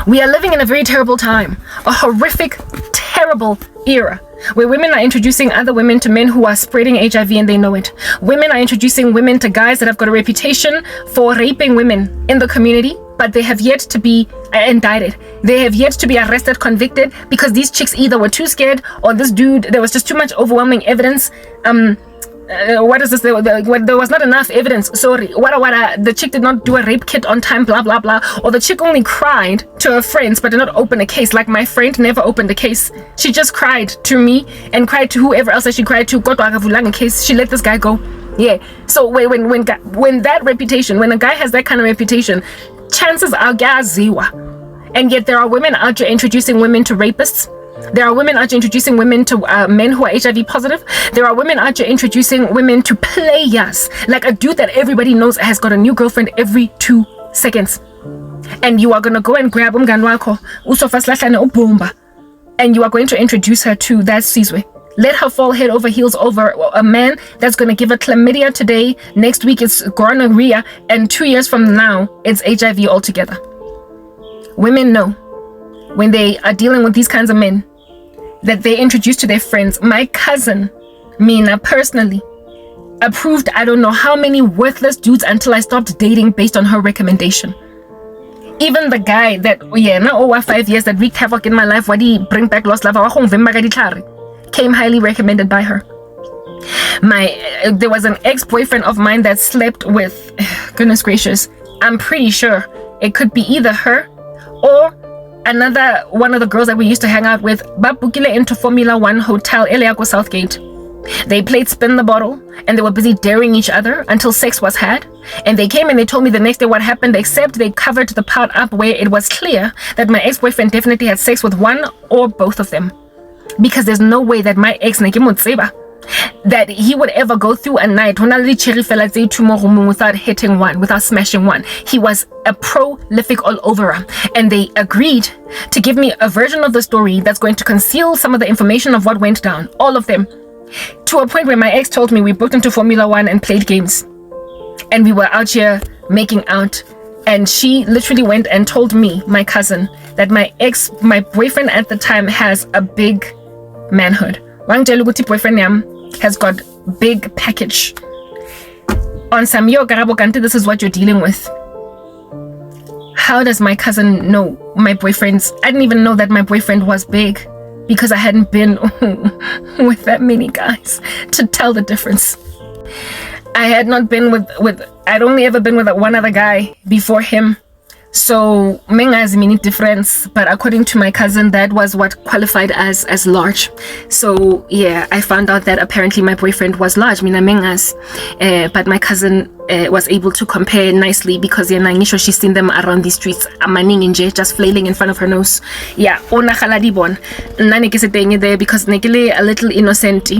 We are living in a very terrible time, a horrific, terrible era where women are introducing other women to men who are spreading HIV and they know it. Women are introducing women to guys that have got a reputation for raping women in the community, but they have yet to be indicted. They have yet to be arrested, convicted, because these chicks either were too scared or this dude, there was just too much overwhelming evidence. What is this? There was not enough evidence. Sorry. The chick did not do a rape kit on time, blah, blah, blah. Or the chick only cried to her friends, but did not open a case. Like my friend never opened a case. She just cried to me and cried to whoever else that she cried to. In case she let this guy go. Yeah. So when that reputation, when a guy has that kind of reputation, chances are gaziwa. And yet there are women out there introducing women to rapists. There are women out here introducing women to men who are HIV positive. There are women out here introducing women to players. Like a dude that everybody knows has got a new girlfriend every 2 seconds. And you are going to go and grab umganwako, and you are going to introduce her to that Sizwe. Let her fall head over heels over a man that's going to give her chlamydia today. Next week it's gonorrhea. And 2 years from now, it's HIV altogether. Women know when they are dealing with these kinds of men that they introduce to their friends. My cousin, Mina, personally approved I don't know how many worthless dudes until I stopped dating based on her recommendation. Even the guy that, now over 5 years that wreaked havoc in my life, what he bring back lost love, came highly recommended by her. There was an ex-boyfriend of mine that slept with, goodness gracious, I'm pretty sure it could be either her or another one of the girls that we used to hang out with. Babukile into Formula 1 hotel, Eliako Southgate. They played spin the bottle and they were busy daring each other until sex was had. And they came and they told me the next day what happened, except they covered the part up where it was clear that my ex-boyfriend definitely had sex with one or both of them. Because there's no way that my ex that he would ever go through a night without hitting one, without smashing one. He was a prolific all overer, and they agreed to give me a version of the story that's going to conceal some of the information of what went down, all of them, to a point where my ex told me we booked into Formula 1 and played games, and we were out here making out, and she literally went and told me, my cousin, that my boyfriend at the time has a big manhood. Boyfriend has got big package on some Karabo Kante. This is what you're dealing with. How does my cousin know my boyfriend's? I didn't even know that my boyfriend was big because I hadn't been with that many guys to tell the difference. I had not been with I'd only ever been with one other guy before him. So menga has many difference, but according to my cousin, that was what qualified as large. So yeah, I found out that apparently my boyfriend was large, mina mengas, but my cousin was able to compare nicely because she's seen them around the streets, just flailing in front of her nose. Yeah, ona khaladibon, nane ke se teng there because nekele a little innocent.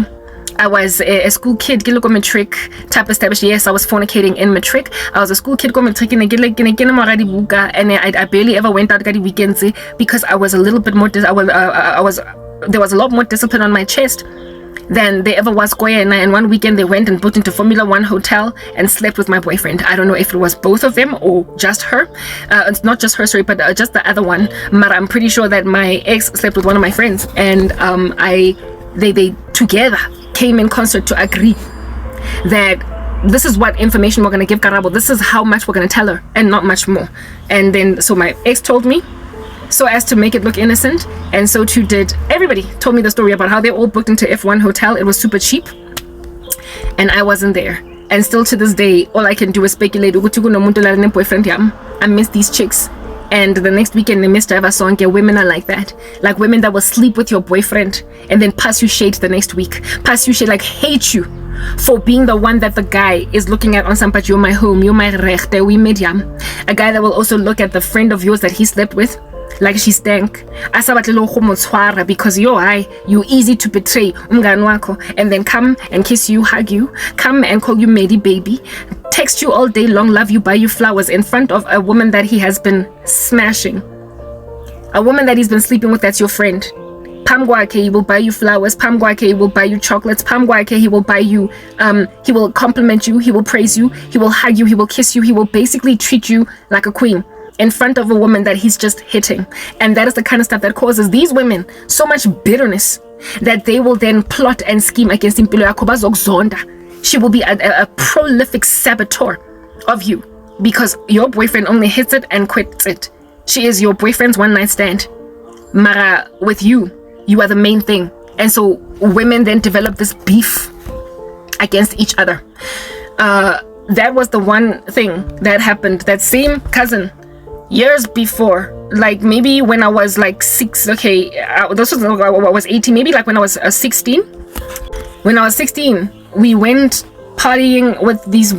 I was a school kid, go matric type established. Yes, I was fornicating in matric. I was a school kid, go matric, and I barely ever went out the weekends because I was a little bit more. There was a lot more discipline on my chest than there ever was. And one weekend they went and booked into Formula 1 hotel and slept with my boyfriend. I don't know if it was both of them or just her. It's not just her, sorry, but just the other one. But I'm pretty sure that my ex slept with one of my friends, and they together came in concert to agree that this is what information we're going to give Karabo. This is how much we're going to tell her and not much more. And then so my ex told me so as to make it look innocent, and so too did everybody. Told me the story about how they all booked into F1 hotel. It was super cheap and I wasn't there. And still to this day, all I can do is speculate. I miss these chicks. And the next weekend, the Mr. Eva song, women are like that. Like women that will sleep with your boyfriend and then pass you shade the next week. Pass you shade, like hate you for being the one that the guy is looking at on some, but you're my home, you're my rechte, we medium. A guy that will also look at the friend of yours that he slept with like she stank. Because you easy to betray and then come and kiss you, hug you, come and call you Mady baby, text you all day long, love you, buy you flowers in front of a woman that he has been smashing, a woman that he's been sleeping with, that's your friend. Pamgwake, he will buy you flowers. Pamgwake, he will buy you chocolates. Pamgwake, he will buy you, he will compliment you, he will praise you, he will hug you, he will kiss you, he will basically treat you like a queen. in front of a woman that he's just hitting. And that is the kind of stuff that causes these women so much bitterness that they will then plot and scheme against him. She will be a prolific saboteur of you because your boyfriend only hits it and quits it. She is your boyfriend's one-night stand. Mara, with you are the main thing. And so women then develop this beef against each other. That was the one thing that happened. That same cousin, years before, like maybe when I was like 6, okay, this was when I was 18, maybe like when I was 16. When I was 16, we went partying with these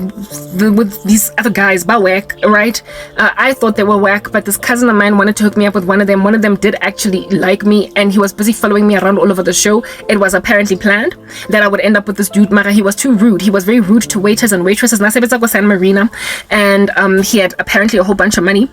other guys, by whack, right? I thought they were whack, but this cousin of mine wanted to hook me up with one of them. One of them did actually like me, and he was busy following me around all over the show. It was apparently planned that I would end up with this dude, Mara. He was too rude. He was very rude to waiters and waitresses. San Marina, and he had apparently a whole bunch of money.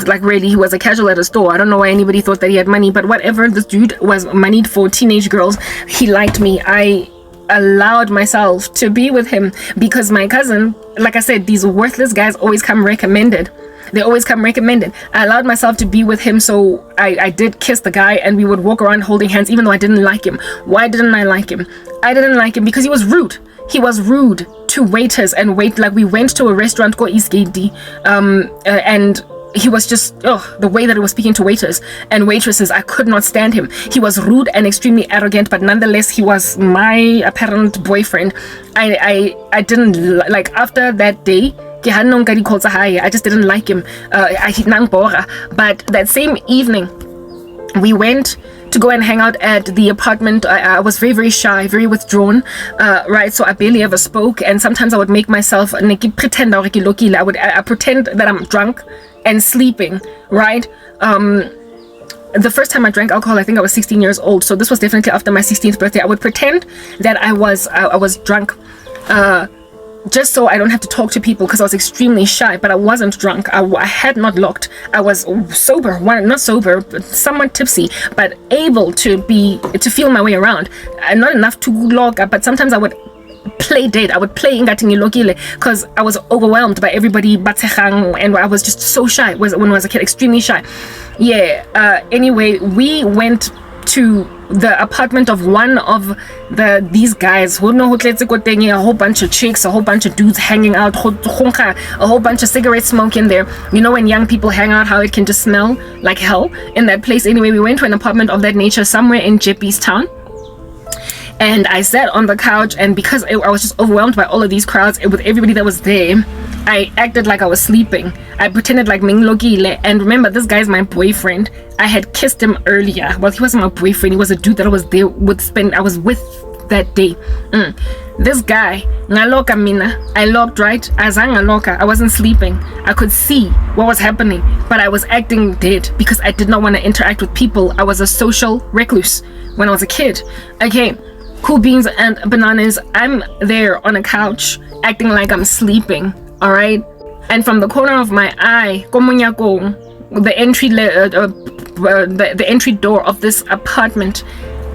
Like really, he was a casual at a store. I don't know why anybody thought that he had money, but whatever. This dude was moneyed for teenage girls. He liked me. I allowed myself to be with him because my cousin, like I said, these worthless guys always come recommended. They always come recommended. I allowed myself to be with him, so I did kiss the guy, and we would walk around holding hands even though I didn't like him. Why didn't I like him? I didn't like him because he was rude. He was rude to waiters and like we went to a restaurant called Eastgate D, and he was just, the way that he was speaking to waiters and waitresses, I could not stand him. He was rude and extremely arrogant, but nonetheless, he was my apparent boyfriend. I didn't, like, after that day, I just didn't like him. But that same evening, we went to go and hang out at the apartment. I was very, very shy, very withdrawn, right? So I barely ever spoke, and sometimes I would make myself pretend I pretend that I'm drunk and sleeping, right? The first time I drank alcohol, I think I was 16 years old, so this was definitely after my 16th birthday. I would pretend that I was drunk, just so I don't have to talk to people, because I was extremely shy, but I wasn't drunk. I had not locked. I was sober, not sober, but somewhat tipsy, but able to feel my way around. Not enough to lock up, but sometimes I would play dead. I would play Ingatingilokile because I was overwhelmed by everybody, and I was just so shy when I was a kid, extremely shy. Anyway, we went to the apartment of one of these guys who know a whole bunch of chicks, a whole bunch of dudes hanging out, a whole bunch of cigarette smoke in there. You know, when young people hang out, how it can just smell like hell in that place. Anyway, we went to an apartment of that nature somewhere in Jeppes town. And I sat on the couch, and because I was just overwhelmed by all of these crowds with everybody that was there, I acted like I was sleeping. I pretended like Minglogile. And remember, this guy's my boyfriend. I had kissed him earlier. Well, he wasn't my boyfriend. He was a dude that I was there I was with that day. This guy, ngaloka mina. I locked, right? I wasn't sleeping. I could see what was happening, but I was acting dead because I did not want to interact with people. I was a social recluse when I was a kid. Okay. Cool beans and bananas. I'm there on a couch acting like I'm sleeping, all right? And from the corner of my eye, the entry door of this apartment,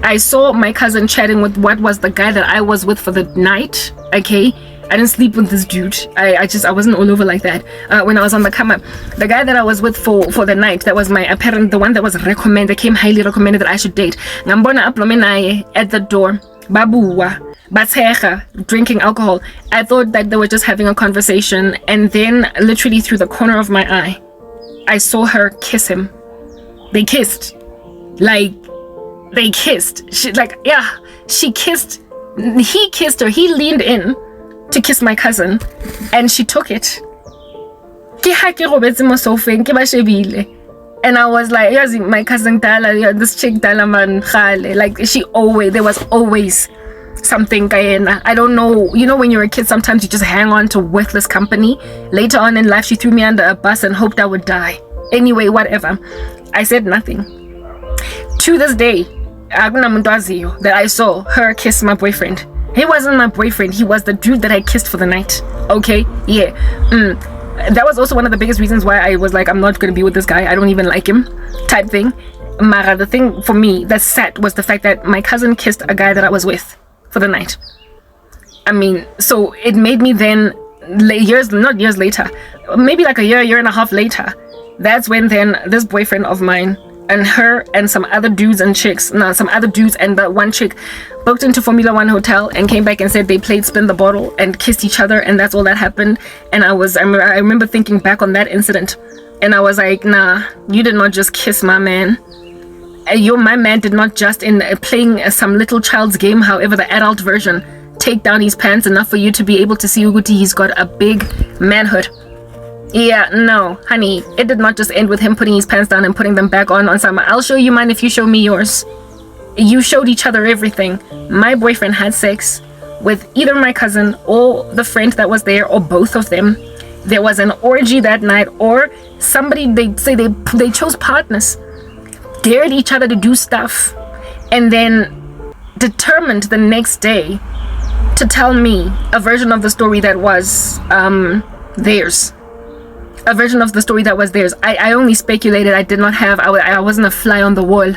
I saw my cousin chatting with what was the guy that I was with for the night. Okay, I didn't sleep with this dude. I wasn't all over like that. When I was on the come up, the guy that I was with for the night, that was my apparent, the one that was recommended, came highly recommended that I should date. Ngambona aplomenaye at the door. Babuwa, Bateja, drinking alcohol. I thought that they were just having a conversation, and then literally through the corner of my eye, I saw her kiss him. They kissed. She kissed. He kissed her. He leaned in to kiss my cousin, and she took it. And I was like, my cousin Dala, this chick Dala man, like there was always something. I don't know. You know, when you're a kid, sometimes you just hang on to worthless company. Later on in life, she threw me under a bus and hoped I would die. Anyway, whatever. I said nothing. To this day, that I saw her kiss my boyfriend. He wasn't my boyfriend. He was the dude that I kissed for the night. Okay? Yeah. That was also one of the biggest reasons why I was like, I'm not going to be with this guy. I don't even like him, type thing. Mara, the thing for me that sad was the fact that my cousin kissed a guy that I was with for the night. I mean, so it made me then, not years later, maybe like a year and a half later, That's when then this boyfriend of mine and her and some other dudes and the one chick booked into Formula One hotel and came back and said they played spin the bottle and kissed each other, and that's all that happened. And I remember thinking back on that incident, and I was like, nah, you did not just kiss my man. My man did not just in playing some little child's game, however the adult version, take down his pants enough for you to be able to see Uguti he's got a big manhood. Yeah, no, honey, it did not just end with him putting his pants down and putting them back on summer. I'll show you mine if you show me yours. You showed each other everything. My boyfriend had sex with either my cousin or the friend that was there, or both of them. There was an orgy that night, or somebody, they say they chose partners, dared each other to do stuff, and then determined the next day to tell me a version of the story that was theirs. A version of the story that was theirs. I only speculated. I did not have, I wasn't a fly on the wall.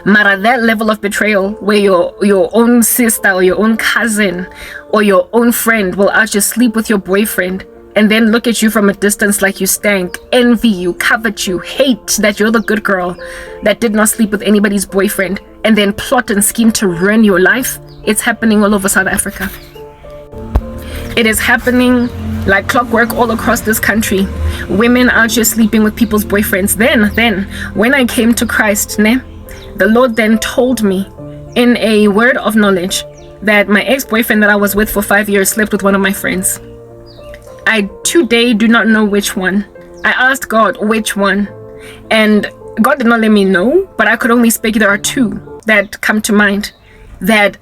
Mara, that level of betrayal where your own sister or your own cousin or your own friend will out you sleep with your boyfriend and then look at you from a distance like you stank, envy you, covet you, hate that you're the good girl that did not sleep with anybody's boyfriend, and then plot and scheme to ruin your life. It's happening all over South Africa. It is happening like clockwork all across this country. Women out here sleeping with people's boyfriends. Then when I came to Christ, the Lord then told me in a word of knowledge that my ex-boyfriend that I was with for 5 years slept with one of my friends. I today do not know which one. I asked God which one, and God did not let me know, but I could only speculate. There are two that come to mind that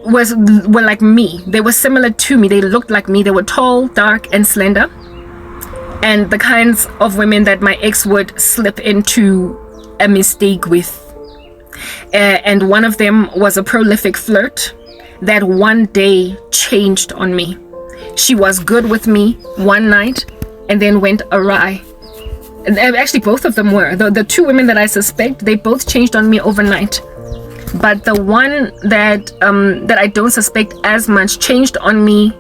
were like me. They were similar to me. They looked like me. They were tall, dark, and slender, and the kinds of women that my ex would slip into a mistake with. And one of them was a prolific flirt that one day changed on me. She was good with me one night and then went awry. And actually both of them were. The two women that I suspect, they both changed on me overnight. But the one that I don't suspect as much changed on me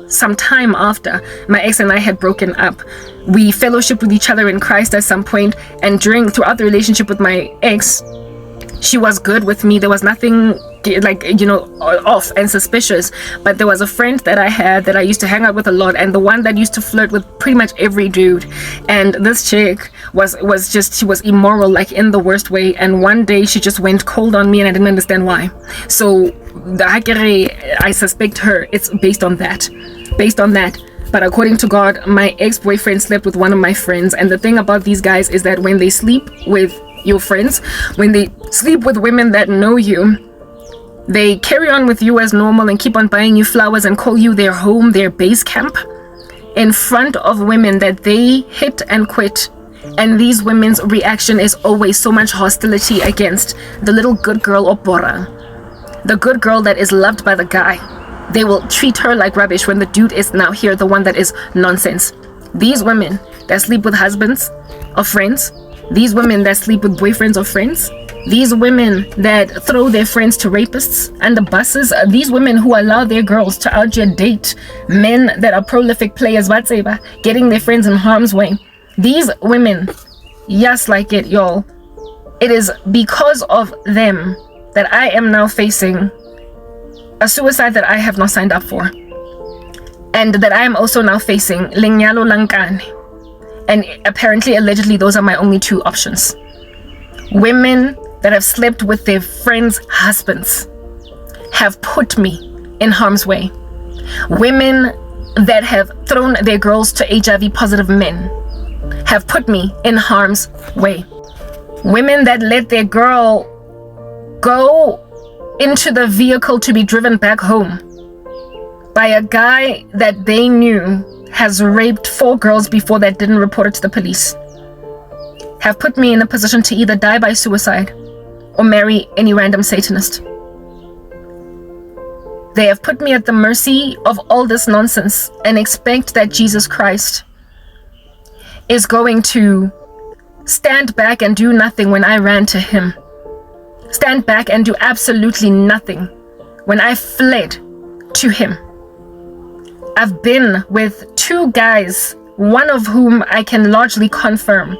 some time after my ex and I had broken up. We fellowshiped with each other in Christ at some point, and throughout the relationship with my ex, she was good with me. There was nothing off and suspicious, but there was a friend that I had that I used to hang out with a lot, and the one that used to flirt with pretty much every dude. And this chick she was immoral, like in the worst way, and one day she just went cold on me and I didn't understand why. So I suspect her. It's based on that. But according to God, my ex-boyfriend slept with one of my friends. And the thing about these guys is that when they sleep with your friends, when they sleep with women that know you, they carry on with you as normal and keep on buying you flowers and call you their home, their base camp, in front of women that they hit and quit. And these women's reaction is always so much hostility against the little good girl or bora, the good girl that is loved by the guy. They will treat her like rubbish when the dude is now here, the one that is nonsense. These women that sleep with husbands or friends, these women that sleep with boyfriends or friends, these women that throw their friends to rapists and the buses, these women who allow their girls to out here date men that are prolific players, getting their friends in harm's way. These women, yes, like it, y'all. It is because of them that I am now facing a suicide that I have not signed up for, and that I am also now facing lenyalo lankane. And apparently, allegedly, those are my only two options. Women that have slept with their friends' husbands have put me in harm's way. Women that have thrown their girls to HIV positive men have put me in harm's way. Women that let their girl go into the vehicle to be driven back home by a guy that they knew has raped 4 girls before that didn't report it to the police, have put me in a position to either die by suicide or marry any random Satanist. They have put me at the mercy of all this nonsense and expect that Jesus Christ is going to stand back and do nothing when I ran to him. Stand back and do absolutely nothing when I fled to him. I've been with 2 guys, one of whom I can largely confirm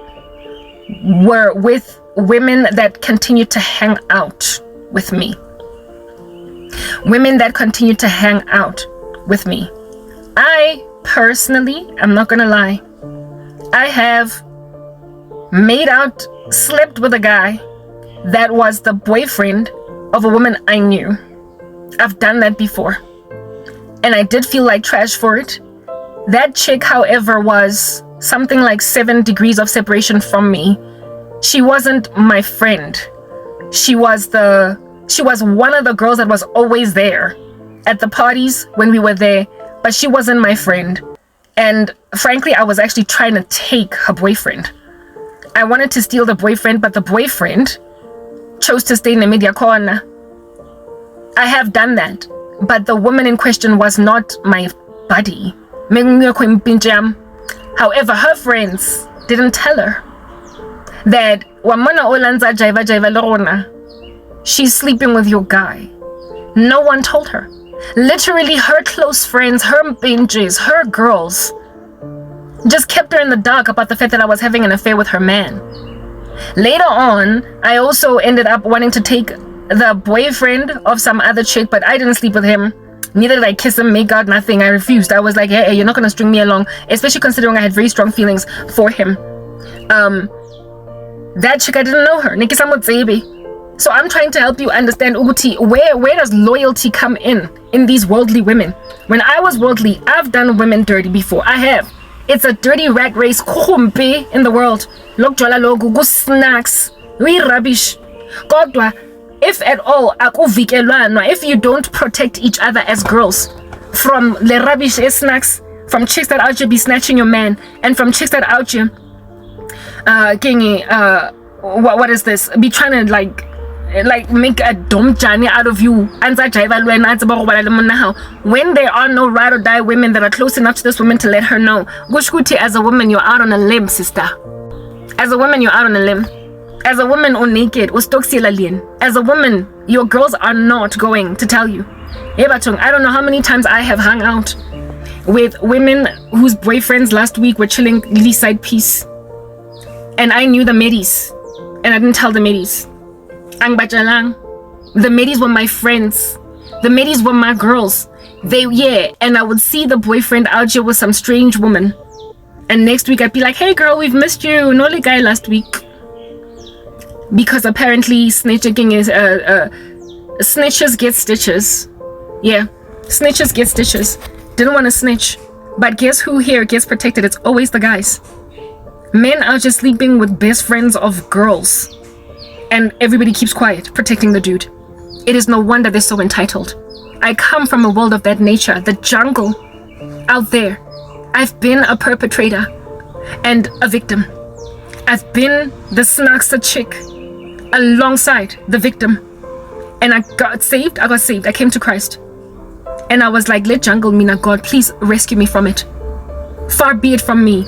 were with women that continued to hang out with me. Women that continued to hang out with me. I personally, I'm not gonna lie, I have slept with a guy that was the boyfriend of a woman I knew. I've done that before. And I did feel like trash for it. That chick, however, was something like 7 degrees of separation from me. She wasn't my friend. She was one of the girls that was always there at the parties when we were there, but she wasn't my friend. And frankly, I was actually trying to take her boyfriend. I wanted to steal the boyfriend, but the boyfriend chose to stay in the media corner. I have done that, but the woman in question was not my buddy. However, her friends didn't tell her that she's sleeping with your guy. No one told her. Literally, her close friends, her binges, her girls just kept her in the dark about the fact that I was having an affair with her man. Later on, I also ended up wanting to take the boyfriend of some other chick, but I didn't sleep with him. Neither did I kiss him, make out, nothing. I refused. I was like, hey, you're not going to string me along, especially considering I had very strong feelings for him. That chick, I didn't know her. So I'm trying to help you understand, Uguti, where does loyalty come in these worldly women? When I was worldly, I've done women dirty before. I have. It's a dirty rat race in the world. Snacks. We rubbish. Kodwa, if at all, if you don't protect each other as girls from the rubbish snacks, from chicks that out here be snatching your man, and from chicks that out here, what is this? Be trying to like make a dumb journey out of you. When there are no ride or die women that are close enough to this woman to let her know, as a woman, you're out on a limb, sister. As a woman, you're out on a limb. As a woman, or naked, or as a woman, your girls are not going to tell you. I don't know how many times I have hung out with women whose boyfriends last week were chilling East Side Peace, and I knew the middies, and I didn't tell the middies. The middies were my friends. The middies were my girls. And I would see the boyfriend out here with some strange woman, and next week I'd be like, hey girl, we've missed you. No guy last week. Because apparently snitching is snitches get stitches. Yeah, snitches get stitches. Didn't want to snitch, but guess who here gets protected? It's always the guys. Men are just sleeping with best friends of girls, and everybody keeps quiet, protecting the dude. It is no wonder they're so entitled. I come from a world of that nature, the jungle out there. I've been a perpetrator and a victim. I've been the snackster chick alongside the victim, and I got saved. I came to Christ, and I was like, let jungle Mina, God, please rescue me from it. Far be it from me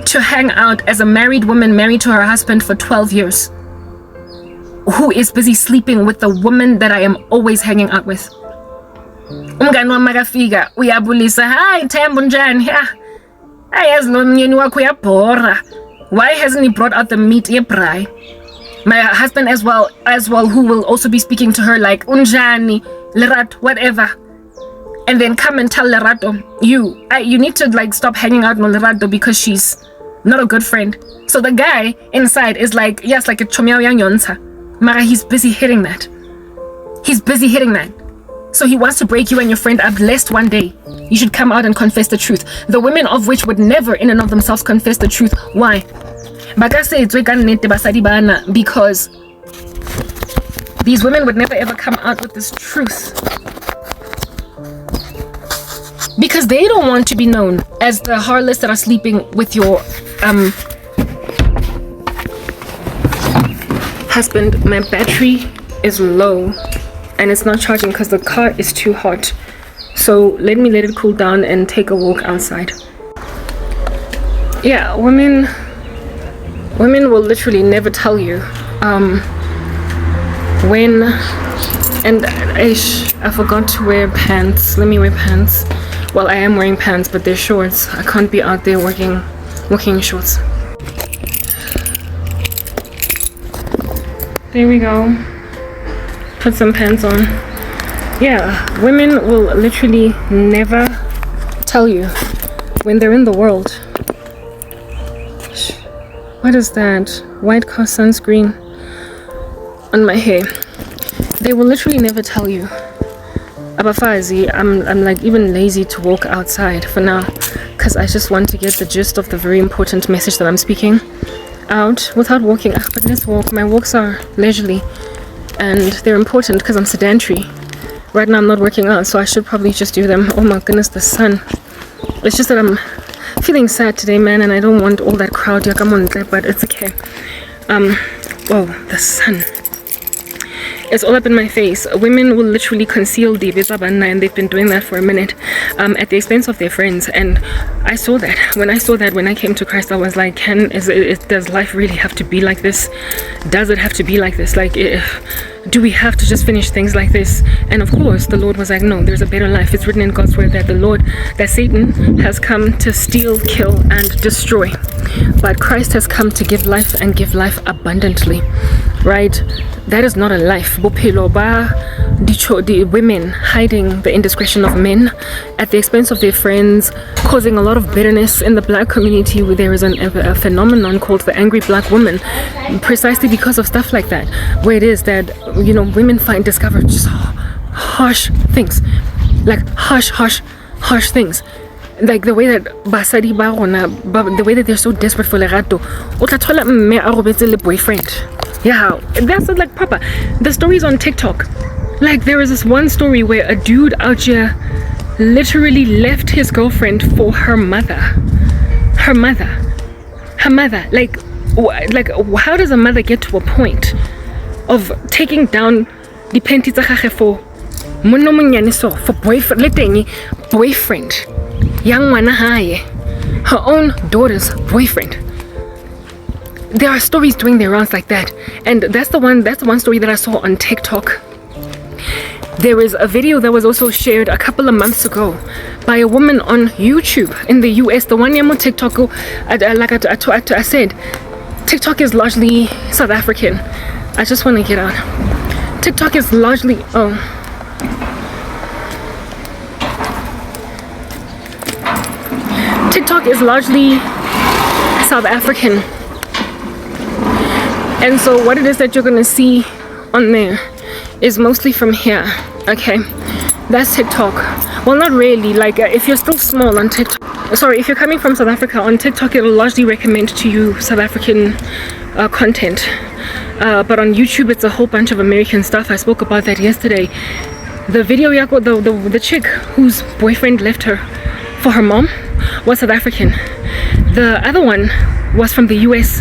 to hang out as a married woman married to her husband for 12 years, who is busy sleeping with the woman that I am always hanging out with. Umngani wami makafika uyabulisa, hi Themba unjani? Ayazi lo mnyeni wakho uyabhora. Why hasn't he brought out the meat yebraai? My husband as well, who will also be speaking to her like unjani, Lerato, whatever. And then come and tell Lerato, you need to like stop hanging out with Lerato because she's not a good friend. So the guy inside is like, yes, like a chomyao yang yonsa. Mara, he's busy hitting that. So he wants to break you and your friend up, lest one day you should come out and confess the truth. The women of which would never in and of themselves confess the truth. Why? Because these women would never ever come out with this truth. Because they don't want to be known as the harlots that are sleeping with your husband. My battery is low and it's not charging because the car is too hot. So let it cool down and take a walk outside. Yeah, women will literally never tell you when, and I forgot to wear pants. Let me wear pants. Well, I am wearing pants, but they're shorts. I can't be out there walking in shorts. There we go. Put some pants on. Yeah, women will literally never tell you when they're in the world. What is that? White car sunscreen on my hair. They will literally never tell you. Abafazi, I'm like even lazy to walk outside for now, because I just want to get the gist of the very important message that I'm speaking out without walking. But let's walk. My walks are leisurely and they're important because I'm sedentary. Right now I'm not working out, so I should probably just do them. Oh my goodness, the sun. It's just that I'm feeling sad today, man, and I don't want all that crowd. But it's okay. Oh, the sun. It's all up in my face. Women will literally conceal the Bizabana, and they've been doing that for a minute, at the expense of their friends. And I saw that. When I came to Christ, I was like, does life really have to be like this? Does it have to be like this? Like, do we have to just finish things like this? And of course, the Lord was like, no, there's a better life. It's written in God's word that Satan has come to steal, kill, and destroy. But Christ has come to give life, and give life abundantly. Right? That is not a life. The women hiding the indiscretion of men at the expense of their friends, causing a lot of bitterness in the black community, where there is a phenomenon called the angry black woman, precisely because of stuff like that, where it is that, you know, women discover just harsh things, like harsh things. Like the way that basadi ba rona, the way that they're so desperate for lerato, o tla thola mme a robetse le boyfriend. Yeah, that's like proper. The stories on TikTok, like there was this one story where a dude out here literally left his girlfriend for her mother. Like how does a mother get to a point of taking down the panty tsa gagwe for monna monyane so, for boyfriend, leteng boyfriend, young ngwana hae, her own daughter's boyfriend? There are stories doing their rounds like that, and that's the one story that I saw on TikTok. There is a video that was also shared a couple of months ago by a woman on YouTube in the US. The one on TikTok, like I said, TikTok is largely South African. I just want to get out. TikTok is largely TikTok is largely South African. And so what it is that you're gonna see on there is mostly from here. Okay, that's TikTok. Well, not really. Like if you're still small on TikTok, sorry, if you're coming from South Africa, on TikTok it'll largely recommend to you South African content, but on YouTube it's a whole bunch of American stuff. I spoke about that yesterday. The video yako, the chick whose boyfriend left her for her mom was South African. The other one was from the US.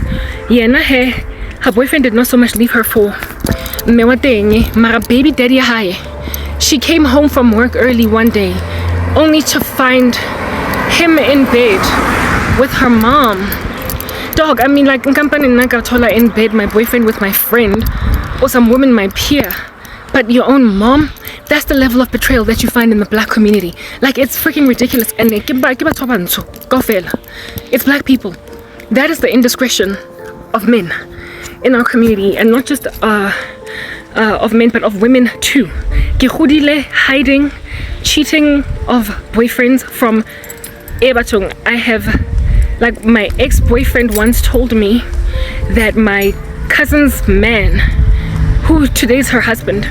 Her boyfriend did not so much leave her for mara baby daddy high. She came home from work early one day only to find him in bed with her mom. Dog, I mean, like in bed, my boyfriend with my friend, or some woman my peer, but your own mom. That's the level of betrayal that you find in the black community. Like, it's freaking ridiculous. And it's black people. That is the indiscretion of men in our community, and not just of men, but of women too. Hiding, cheating of boyfriends from Ebatong. I have, like, my ex-boyfriend once told me that my cousin's man, who today's her husband,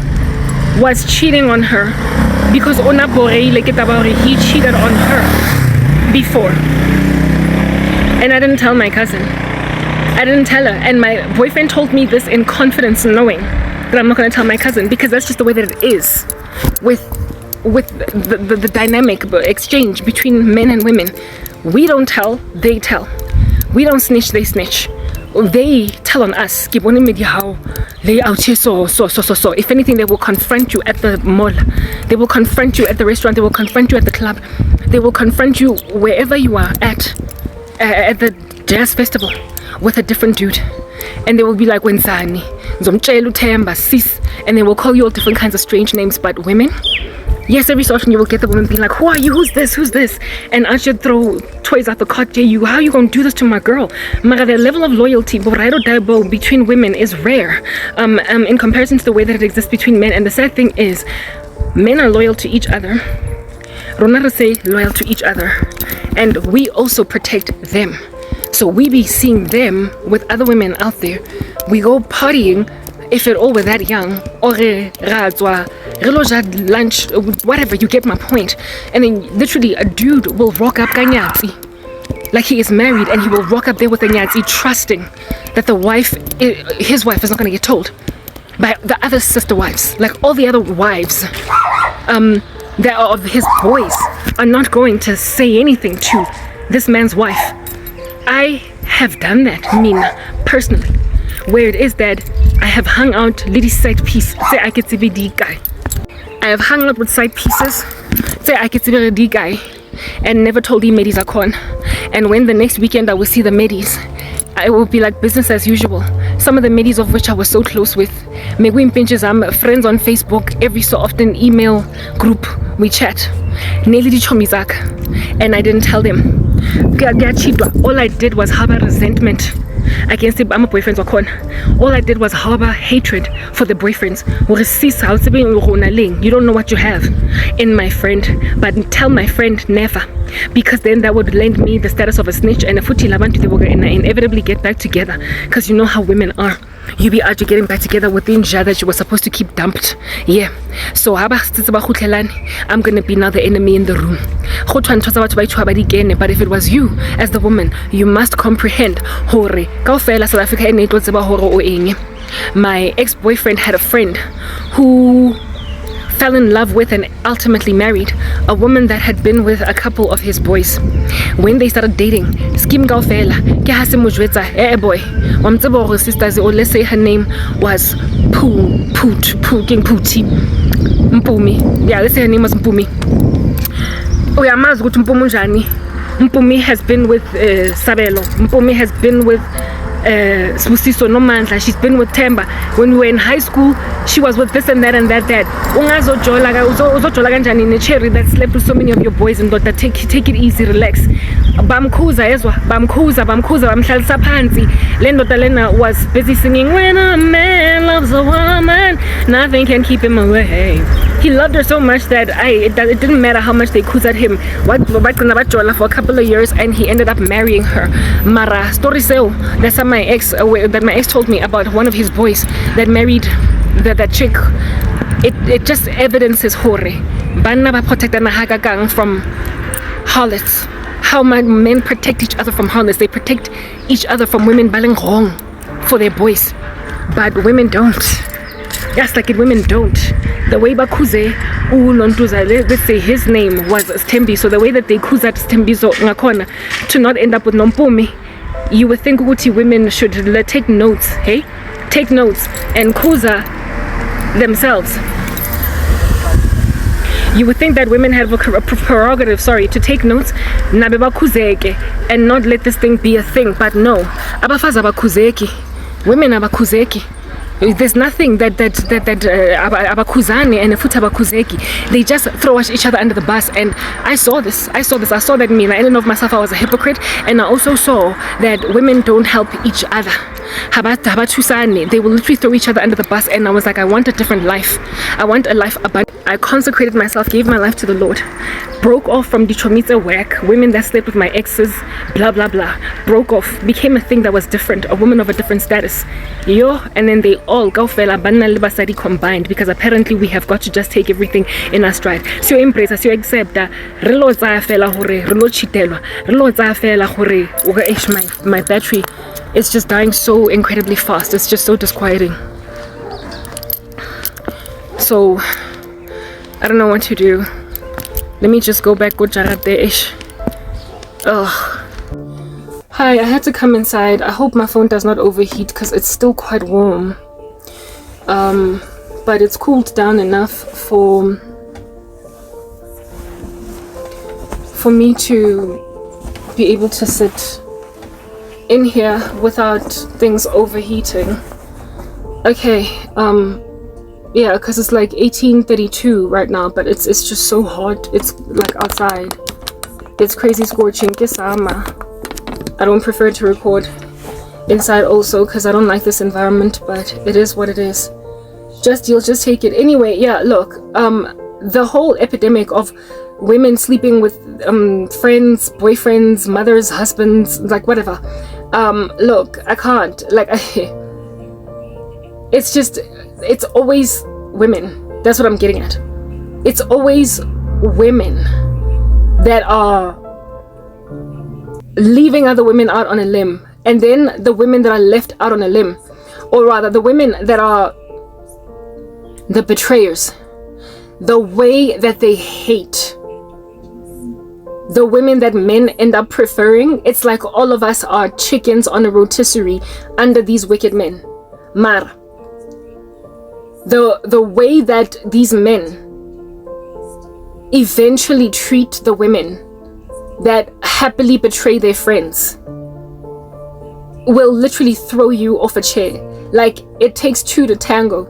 was cheating on her because he cheated on her before. And I didn't tell my cousin. I didn't tell her. And my boyfriend told me this in confidence, knowing that I'm not going to tell my cousin, because that's just the way that it is with the dynamic exchange between men and women. We don't tell, they tell. We don't snitch, they snitch. They tell on us. So. If anything, they will confront you at the mall. They will confront you at the restaurant. They will confront you at the club. They will confront you wherever you are at the jazz festival with a different dude. And they will be like, Wenzani, Zomchelu Temba, Sis. And they will call you all different kinds of strange names. But women, Yes, every so often you will get the woman being like, who are you? Who's this? And I should throw toys out the cot. You, how are you going to do this to my girl? Mara, the level of loyalty between women is rare in comparison to the way that it exists between men. And the sad thing is, men are loyal to each other. Ronara say loyal to each other. And we also protect them. So we be seeing them with other women out there. We go partying, if at all we're that young, or lunch, whatever, you get my point. And then literally a dude will rock up kanyatsi, like he is married, and he will rock up there with a nyatsi, trusting that his wife is not going to get told by the other sister wives. Like all the other wives that are of his boys are not going to say anything to this man's wife. I have done that, Mina, personally, where it is that I have hung out lady side piece, say I get to be the guy. I have hung out with side pieces, say I get to be the guy, and never told the medies are con. And when the next weekend I will see the medies, it will be like business as usual. Some of the medies of which I was so close with, Megwin pinches, I'm friends on Facebook, every so often email group, we chat. And I didn't tell them. All I did was harbor resentment against the boyfriends. All I did was harbor hatred for the boyfriends. You don't know what you have in my friend, but tell my friend never, because then that would lend me the status of a snitch, and they will inevitably get back together, because you know how women are. You be out, you're getting back together with the ninja that you were supposed to keep dumped. Yeah. So I'm gonna be now the enemy in the room. But if it was you as the woman, you must comprehend. My ex-boyfriend had a friend who fell in love with and ultimately married a woman that had been with a couple of his boys. When they started dating, skim gaufela ke ha se mojwetsa boy wa mtsebo go sisters, or let's say her name was Mpumi. Yeah, let's say her name was Mpumi. Oh yeah, mazi ukuthi Mpumi njani. Mpumi has been with Sabelo. Mpumi has been with Sbusiso Nomandla. She's been with Temba. When we were in high school, she was with this and that and that. Uzojola kanjani necherry that slept with so many of your boys, and that take it easy, relax. Bamkhuza bamhlalisa phansi. Le ndoda lena was busy singing, when a man loves a woman, nothing can keep him away. He loved her so much that it didn't matter how much they khuzaed him. For a couple of years, and he ended up marrying her. Mara story seo that's my ex told me about one of his boys that married that chick. It just evidences hore banna ba protectana hakagang from harlots. How men protect each other from harlots. They protect each other from women baling wrong for their boys, but women don't. Yes, like it, women don't. The way Bakuze Ulontuza, let's say his name was Stembi, so the way that they kuzat Stembizo ngakona to not end up with Nompumi, you would think Uti women should take notes, hey? Take notes and kuza themselves. You would think that women have a prerogative, to take notes, nabeba kuzeke, and not let this thing be a thing. But no, abafaza bakuzeki, women abakuzeki. There's nothing that abakuzane and futa abakuzeki. They just throw each other under the bus. And I saw that me. I didn't know of myself I was a hypocrite, and I also saw that women don't help each other. They will literally throw each other under the bus, and I was like, I want a different life. I want a life abundant. I consecrated myself, gave my life to the Lord, broke off from the chomita work, women that slept with my exes, blah blah blah, broke off, became a thing that was different, a woman of a different status. And then they all go fela banna libasadi combined, because apparently we have got to just take everything in our stride. So embrace, so accept that relo tsa fela hore relo chitelwa, relo tsa fela hore my battery is just dying so incredibly fast. It's just so disquieting. So I don't know what to do. Let me just go back go ish. Ugh. Hi, I had to come inside. I hope my phone does not overheat because it's still quite warm. But it's cooled down enough for me to be able to sit in here without things overheating. Okay, Yeah, because it's like 18:32 right now, but it's just so hot. It's like outside. It's crazy scorching. Kisama. I don't prefer to record inside also because I don't like this environment, but it is what it is. You'll just take it. Anyway, yeah, look, the whole epidemic of women sleeping with friends, boyfriends, mothers, husbands, like whatever. Look, I can't. Like, it's always women. That's what I'm getting at. It's always women that are leaving other women out on a limb, and then the women that are left out on a limb, or rather the women that are the betrayers, the way that they hate the women that men end up preferring. It's like all of us are chickens on a rotisserie under these wicked men. Mar, the way that these men eventually treat the women that happily betray their friends will literally throw you off a chair. Like, it takes two to tango.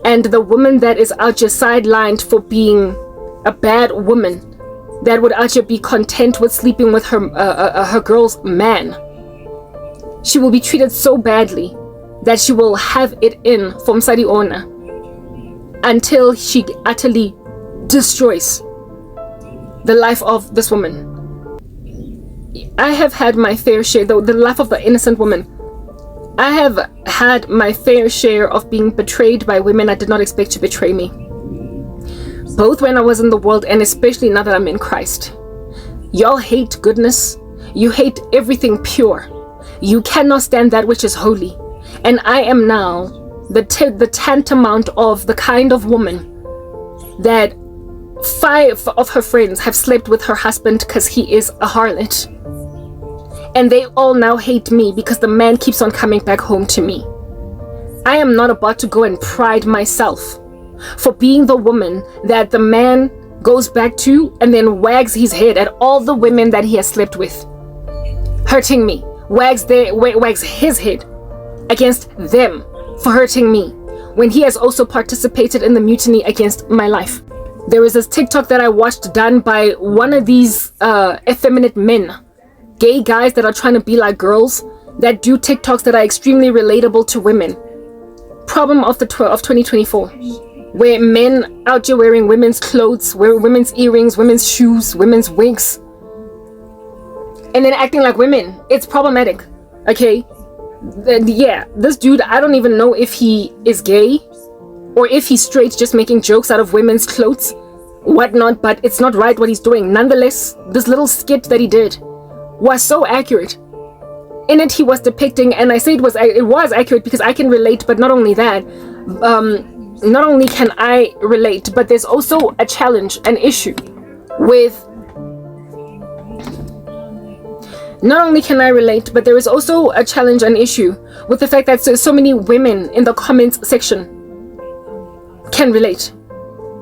And the woman that is out here sidelined for being a bad woman, that would actually be content with sleeping with her girl's man, she will be treated so badly that she will have it in from Sadi Ona until she utterly destroys the life of this woman. I have had my fair share, the life of the innocent woman. I have had my fair share of being betrayed by women I did not expect to betray me. Both when I was in the world and especially now that I'm in Christ. Y'all hate goodness. You hate everything pure. You cannot stand that which is holy. And I am now the tantamount of the kind of woman that 5 of her friends have slept with her husband because he is a harlot. And they all now hate me because the man keeps on coming back home to me. I am not about to go and pride myself for being the woman that the man goes back to and then wags his head at all the women that he has slept with, hurting me, wags his head against them for hurting me, when he has also participated in the mutiny against my life. There is this TikTok that I watched done by one of these effeminate men, gay guys that are trying to be like girls, that do TikToks that are extremely relatable to women. Problem of 2024, where men out here wearing women's clothes, wearing women's earrings, women's shoes, women's wigs, and then acting like women. It's problematic, okay? Yeah, this dude, I don't even know if he is gay or if he's straight, just making jokes out of women's clothes, whatnot, but it's not right what he's doing. Nonetheless, this little skit that he did was so accurate. In it, he was depicting, and I say it was accurate because I can relate, but not only that, not only can I relate, but there's also a challenge, an issue with, not only can I relate, but there is also a challenge, an issue with the fact that so many women in the comments section can relate.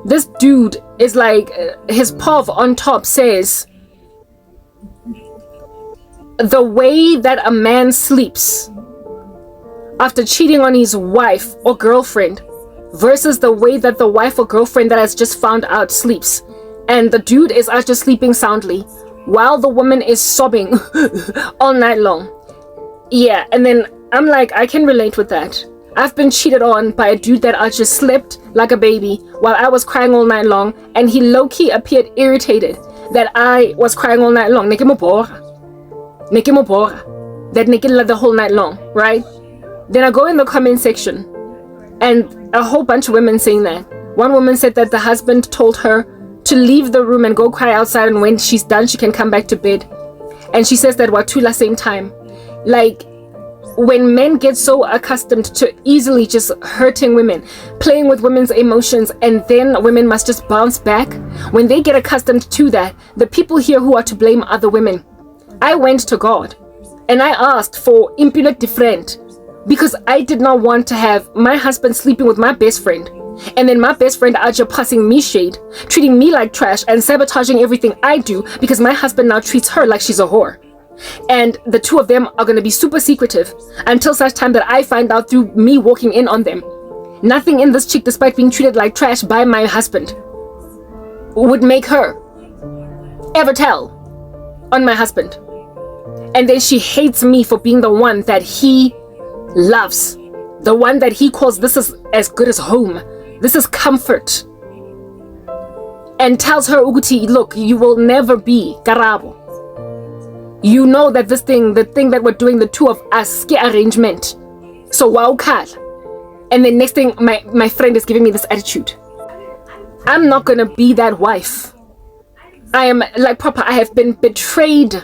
This dude is like, his POV on top says, the way that a man sleeps after cheating on his wife or girlfriend versus the way that the wife or girlfriend that has just found out sleeps, and the dude is out just sleeping soundly while the woman is sobbing all night long. Yeah, and then I'm like, I can relate with that. I've been cheated on by a dude that I just slept like a baby while I was crying all night long, and he low-key appeared irritated that I was crying all night long. That naked the whole night long, right? Then I go in the comment section and a whole bunch of women saying that. One woman said that the husband told her to leave the room and go cry outside, and when she's done she can come back to bed. And she says that Watula same time. Like, when men get so accustomed to easily just hurting women, playing with women's emotions, and then women must just bounce back, when they get accustomed to that, the people here who are to blame are the women. I went to God and I asked for impudent different because I did not want to have my husband sleeping with my best friend, and then my best friend out here passing me shade, treating me like trash and sabotaging everything I do because my husband now treats her like she's a whore. And the two of them are going to be super secretive until such time that I find out through me walking in on them. Nothing in this chick, despite being treated like trash by my husband, would make her ever tell on my husband. And then she hates me for being the one that he loves, the one that he calls this is as good as home, this is comfort, and tells her, Uguti, look, you will never be Karabo. You know that this thing, the thing that we're doing, the two of us, arrangement. So wow, Kal. And then next thing, my friend is giving me this attitude. I'm not gonna be that wife. I am like proper. I have been betrayed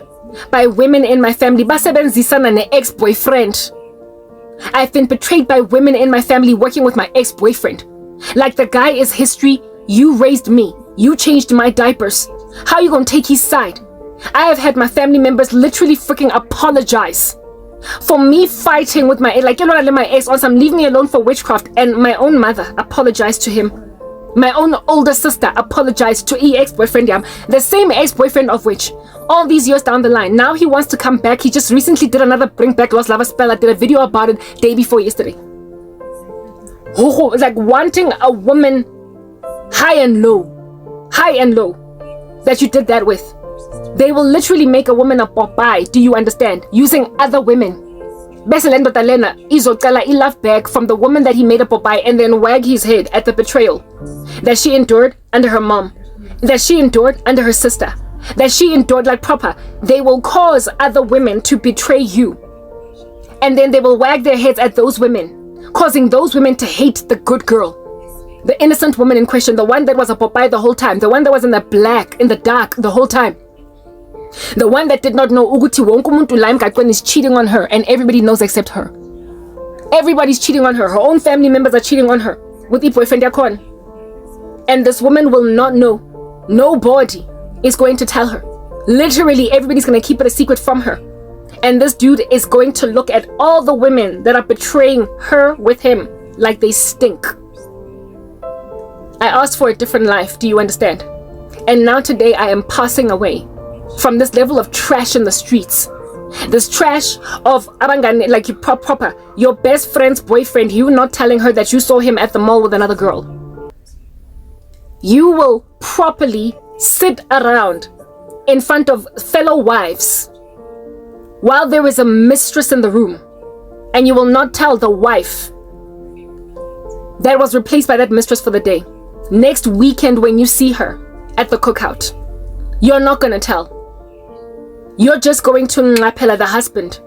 by women in my family. Basebenzisana ne ex-boyfriend. I've been betrayed by women in my family working with my ex-boyfriend. Like the guy is history. You raised me. You changed my diapers. How are you gonna take his side? I have had my family members literally freaking apologize for me fighting with my like, you know, my ex on some leave me alone for witchcraft, and my own mother apologized to him. My own older sister apologized to ex-boyfriend, the same ex-boyfriend of which all these years down the line, now he wants to come back. He just recently did another Bring Back Lost Lover spell. I did a video about it day before yesterday. Like wanting a woman high and low that you did that with. They will literally make a woman a Popeye, do you understand? Using other women. Beselendo Talena izocala I love back from the woman that he made a Popeye and then wag his head at the betrayal that she endured under her mom, that she endured under her sister, that she endured like proper. They will cause other women to betray you. And then they will wag their heads at those women, causing those women to hate the good girl. The innocent woman in question, the one that was a Popeye the whole time, the one that was in the black, in the dark the whole time. The one that did not know Uguti wonke umuntu la emgaqweni is cheating on her, and everybody knows except her. Everybody's cheating on her. Her own family members are cheating on her with the boyfriend yakon. And this woman will not know. Nobody is going to tell her. Literally, everybody's going to keep it a secret from her. And this dude is going to look at all the women that are betraying her with him like they stink. I asked for a different life, do you understand? And now today I am passing away from this level of trash in the streets. This trash of abangane, like you proper, your best friend's boyfriend, you not telling her that you saw him at the mall with another girl. You will properly sit around in front of fellow wives while there is a mistress in the room, and you will not tell the wife that was replaced by that mistress for the day. Next weekend when you see her at the cookout, you're not gonna tell. You're just going to ngapela the husband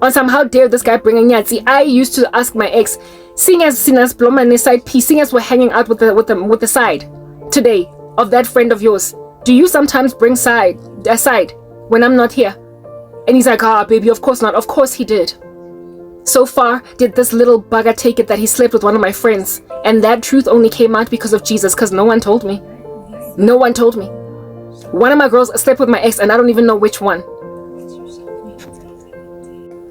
on some how dare this guy bring a nyatsi. I used to ask my ex, seeing as Blomane side piece, seeing as we're hanging out with the side today of that friend of yours, do you sometimes bring aside when I'm not here? And he's like, ah, baby, of course not. Of course he did. So far did this little bugger take it that he slept with one of my friends, and that truth only came out because of Jesus, because no one told me. No one told me. One of my girls slept with my ex, and I don't even know which one.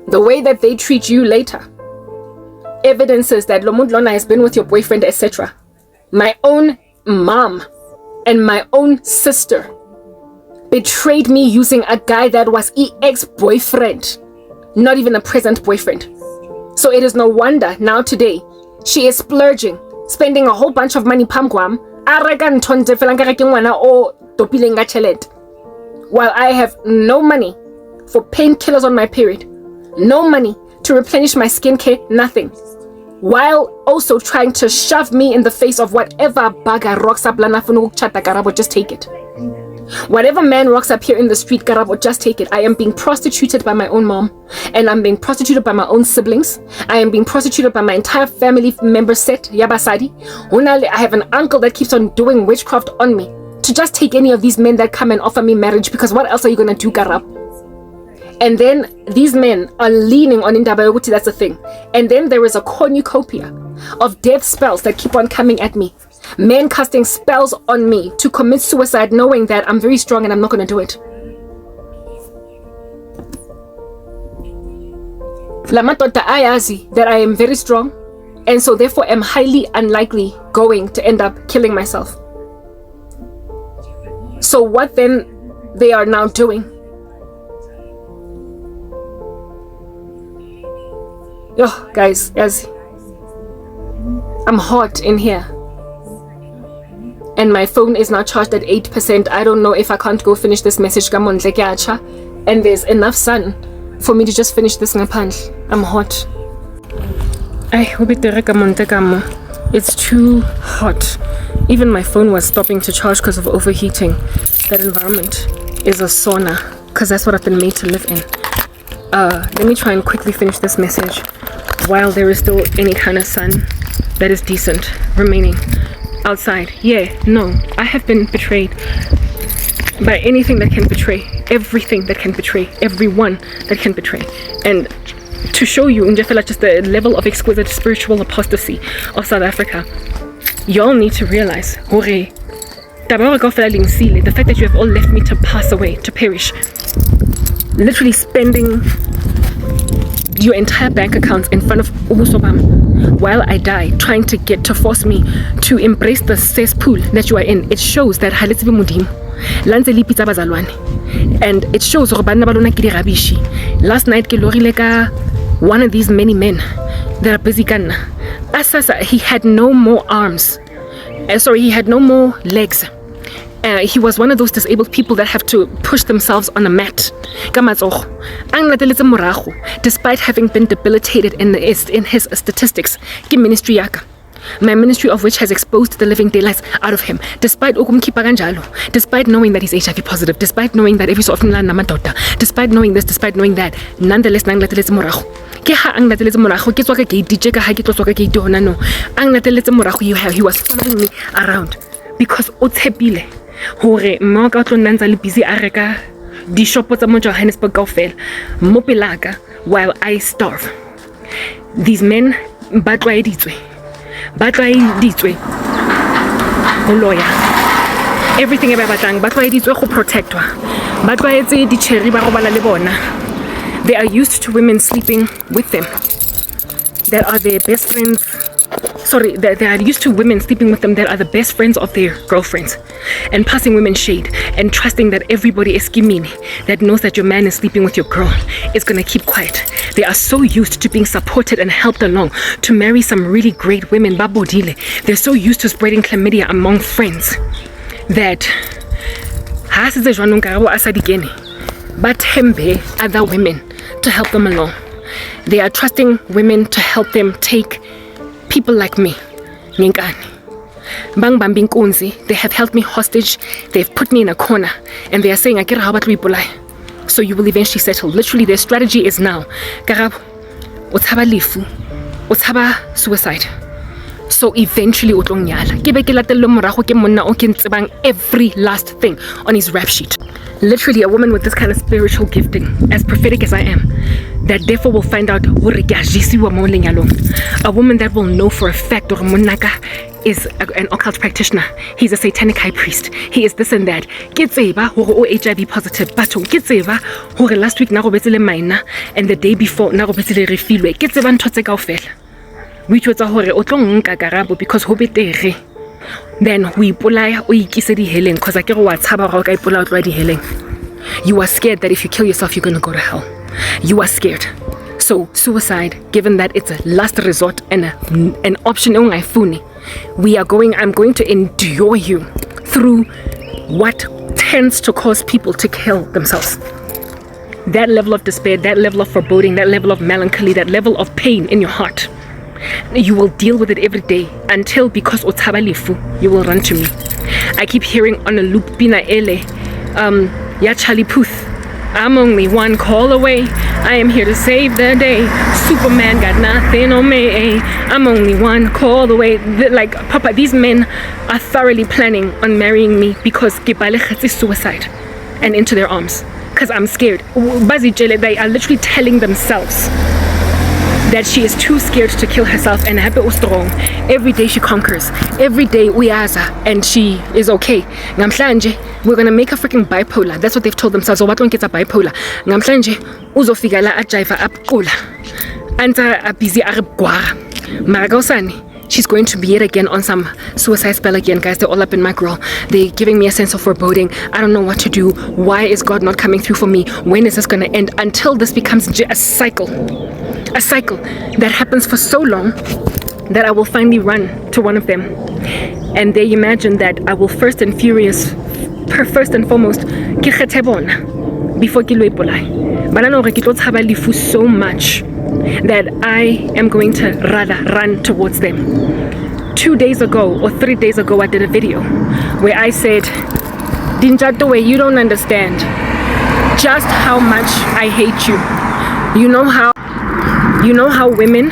The way that they treat you later evidences that Lomundlona has been with your boyfriend, etc. My own mom and my own sister betrayed me using a guy that was ex-boyfriend, not even a present boyfriend. So it is no wonder now today she is splurging, spending a whole bunch of money pamguam, while I have no money for painkillers on my period, no money to replenish my skincare, nothing, while also trying to shove me in the face of whatever bugger rocks up Karabo, just take it. Whatever man rocks up here in the street, Karabo, just take it. I am being prostituted by my own mom, and I'm being prostituted by my own siblings. I am being prostituted by my entire family member set, Yabasadi. I have an uncle that keeps on doing witchcraft on me to just take any of these men that come and offer me marriage, because what else are you going to do, Karabo? And then these men are leaning on Indabayoguti, that's the thing. And then there is a cornucopia of death spells that keep on coming at me. Men casting spells on me to commit suicide, knowing that I'm very strong and I'm not going to do it. Lamatota ayazi that I am very strong, and so therefore am highly unlikely going to end up killing myself. So what then they are now doing? Yo, guys, I'm hot in here. And my phone is now charged at 8%. I don't know if I can't go finish this message. And there's enough sun for me to just finish this ngaphandle. I'm hot. It's too hot. Even my phone was stopping to charge because of overheating. That environment is a sauna because that's what I've been made to live in. Let me try and quickly finish this message while there is still any kind of sun that is decent remaining outside. Yeah, no, I have been betrayed by anything that can betray, everything that can betray, everyone that can betray. And to show you in just the level of exquisite spiritual apostasy of South Africa, y'all need to realize the fact that you have all left me to pass away, to perish, literally spending your entire bank accounts in front of Ubusobam while I die, trying to force me to embrace the cesspool that you are in. It shows that and it shows last night one of these many men that are busy Asasa, he had no more arms. He had no more legs. He was one of those disabled people that have to push themselves on a mat. Despite having been debilitated in his statistics, my ministry of which has exposed the living daylights out of him, despite knowing that he's HIV positive, despite knowing that every so often despite knowing this, despite knowing that, nonetheless he was following me around because hore mmoka tlo nna ntse le busy a reka di shopo tsa mo Johannesburg kaofela mo pelaka while I starve. These men ba tlwaeditswe go lawyer everything e ba batlang, ba tlwaeditswe go protectwa, ba tlwaetse di cherry ba go bala le bona. They are used to women sleeping with them that are their best friends. They are used to women sleeping with them that are the best friends of their girlfriends, and passing women shade and trusting that everybody is skimini that knows that your man is sleeping with your girl is gonna keep quiet. They are so used to being supported and helped along to marry some really great women. They're so used to spreading chlamydia among friends that other women to help them along. They are trusting women to help them take people like me. They have held me hostage. They've put me in a corner and they are saying, so you will eventually settle. Literally, their strategy is now, Karabo, uthaba lifu, uthaba suicide. So eventually, every last thing on his rap sheet. Literally, a woman with this kind of spiritual gifting, as prophetic as I am, that therefore will find out a woman that will know for a fact is an occult practitioner. He's a satanic high priest. He is this and that. HIV positive. But last week and the day before because then we polaya o ikise di heleng cause I wa tshaba go ka ipola o tloa di heleng. You are scared that if you kill yourself you're going to go to hell. You are scared. So suicide, given that it's a last resort and an option I'm going to endure you through what tends to cause people to kill themselves. That level of despair, that level of foreboding, that level of melancholy, that level of pain in your heart. You will deal with it every day until, because uthaba lifu, you will run to me. I keep hearing on a loop, Bina Ele, Ya Charlie Puth, I'm only one call away. I am here to save the day. Superman got nothing on me. I'm only one call away. Like, Papa, these men are thoroughly planning on marrying me because Kipale is suicide and into their arms. Because I'm scared. They are literally telling themselves that she is too scared to kill herself, and every day she conquers, every day uyaza, and she is okay. Namhlanje we're gonna make her freaking bipolar. That's what they've told themselves. So what don't get a bipolar? Namhlanje uzofika la ajaiva apkula anta abizi aribgwara maragosani. She's going to be yet again on some suicide spell again, guys. They're all up in my grill. They're giving me a sense of foreboding. I don't know what to do. Why is God not coming through for me? When is this going to end? Until this becomes a cycle that happens for so long that I will finally run to one of them, and they imagine that I will first and foremost ke kgethe bona before ke lo ipolaya. But I know ke tlo tshaba lefu so much that I am going to rather run towards them. 2 days ago or 3 days ago, I did a video where I said, Dinjatowe, you don't understand just how much I hate you. You know how women,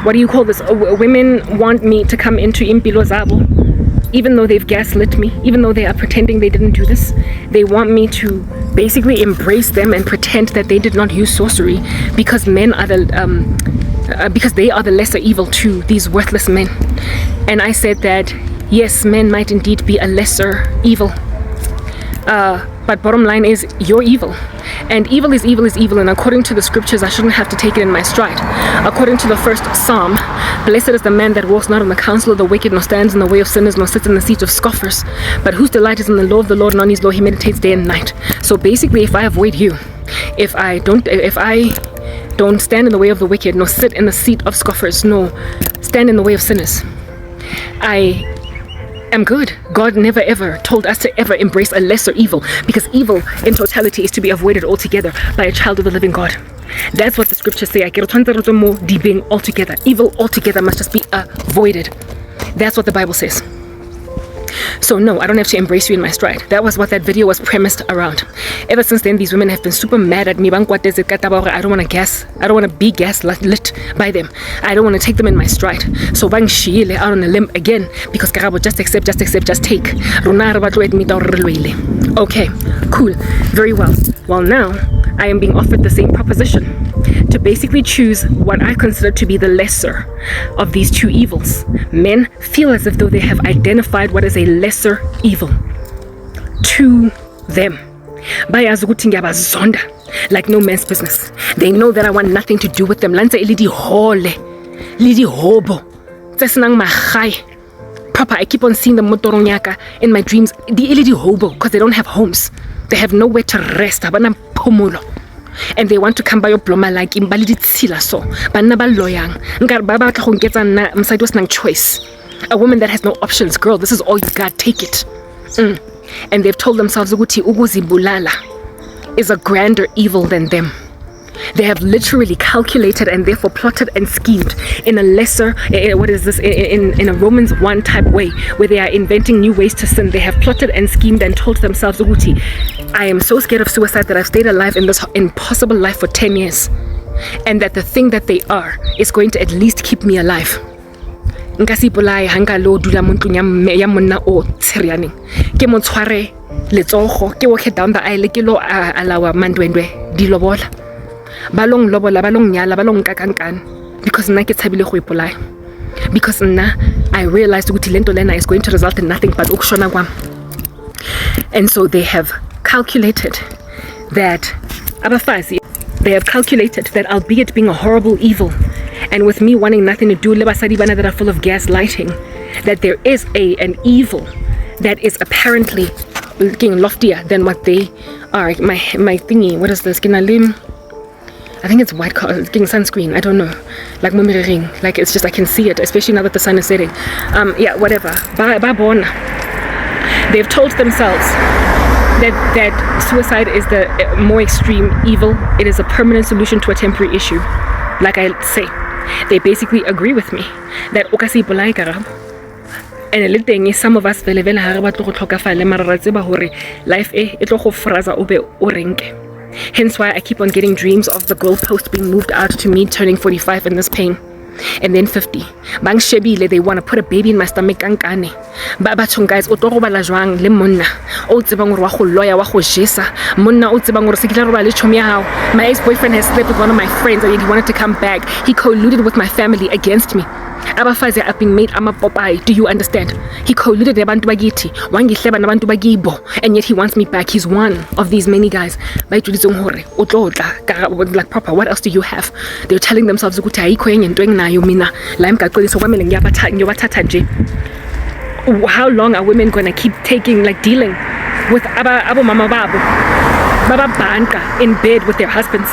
what do you call this? Women want me to come into impilo zabo, even though they've gaslit me, even though they are pretending they didn't do this. They want me to basically embrace them and pretend that they did not use sorcery because men are because they are the lesser evil to these worthless men. And I said that yes, men might indeed be a lesser evil, but bottom line is you're evil, and evil is evil is evil, and according to the scriptures I shouldn't have to take it in my stride. According to the first Psalm, blessed is the man that walks not in the counsel of the wicked, nor stands in the way of sinners, nor sits in the seat of scoffers, but whose delight is in the law of the Lord, and on his law he meditates day and night. So basically, if I avoid you, if I don't stand in the way of the wicked, nor sit in the seat of scoffers, nor stand in the way of sinners, I am good. God never ever told us to ever embrace a lesser evil, because evil in totality is to be avoided altogether by a child of the living God. That's what the scriptures say. Altogether. Evil altogether must just be avoided. That's what the Bible says. So no, I don't have to embrace you in my stride. That was what that video was premised around. Ever since then, these women have been super mad at me. I don't want to be gaslit by them. I don't want to take them in my stride. So bang shiile out on a limb again, because Karabo, just accept, just take. Okay, cool, very well. Well, now I am being offered the same proposition to basically choose what I consider to be the lesser of these two evils. Men feel as if though they have identified what is a lesser evil to them. Like no man's business. They know that I want nothing to do with them. Papa, I keep on seeing the motoronyaka in my dreams. The hobo, because they don't have homes. They have nowhere to rest. And they want to come by your bloma like imbalidi tsila so. Banna ba loyang. Nka ba batla go nketsa nna msadi was nang choice. A woman that has no options. Girl, this is all you got. Take it. And they've told themselves ukuthi ukuzibulala is a grander evil than them. They have literally calculated and therefore plotted and schemed in a lesser, in a Romans 1 type way, where they are inventing new ways to sin. They have plotted and schemed and told themselves, Uguti, I am so scared of suicide that I've stayed alive in this impossible life for 10 years. And that the thing that they are is going to at least keep me alive. Nkasipolai hanga lo dula mo ntlong ya monna o tshirianeng. Ke mo tshware letsogo, ke walk down the aisle, ke lo alawa mandwendwe di lobola. Balong lobola, balong nyala, balong kakankan, because nna ke tshabile go ipolaya. Because nna I realized ukuthi lento lena is going to result in nothing but ukushona kwam. And so they have calculated that abafazi, they have calculated that albeit being a horrible evil, and with me wanting nothing to do le basadi bana that are full of gaslighting, that there is an evil that is apparently looking loftier than what they are. My thingy, what is this? I think it's white collar, getting sunscreen, I don't know. Like ring, like it's just I can see it, especially now that the sun is setting. Yeah, whatever. Babona. They've told themselves that suicide is the more extreme evil. It is a permanent solution to a temporary issue. Like I say, they basically agree with me that okasi bolai Karabo. And a little thing is some of us life Hence why I keep on getting dreams of the goalpost being moved out to me turning 45 in this pain. And then 50. Bang shebile, they want to put a baby in my stomach kankane. Ba batho guys o tlo bala jwang le monna. O tsebang gore wa go loya wa go jesa. Monna o tsebang gore se ke tla roba le chomi ya hao. My ex-boyfriend has slept with one of my friends and he wanted to come back. He colluded with my family against me. Abafazi are being made amapopai. Do you understand? He colluded nabantu bagithi, wangihleba nabantu bagibo, and yet he wants me back. He's one of these many guys. Like Papa, what else do you have? They're telling themselves ukuthi ayikho enye into enginayo mina la emgaqweni kwamele ngiyobathatha nje. How long are women going to keep dealing with abo mama babo baba banka in bed with their husbands?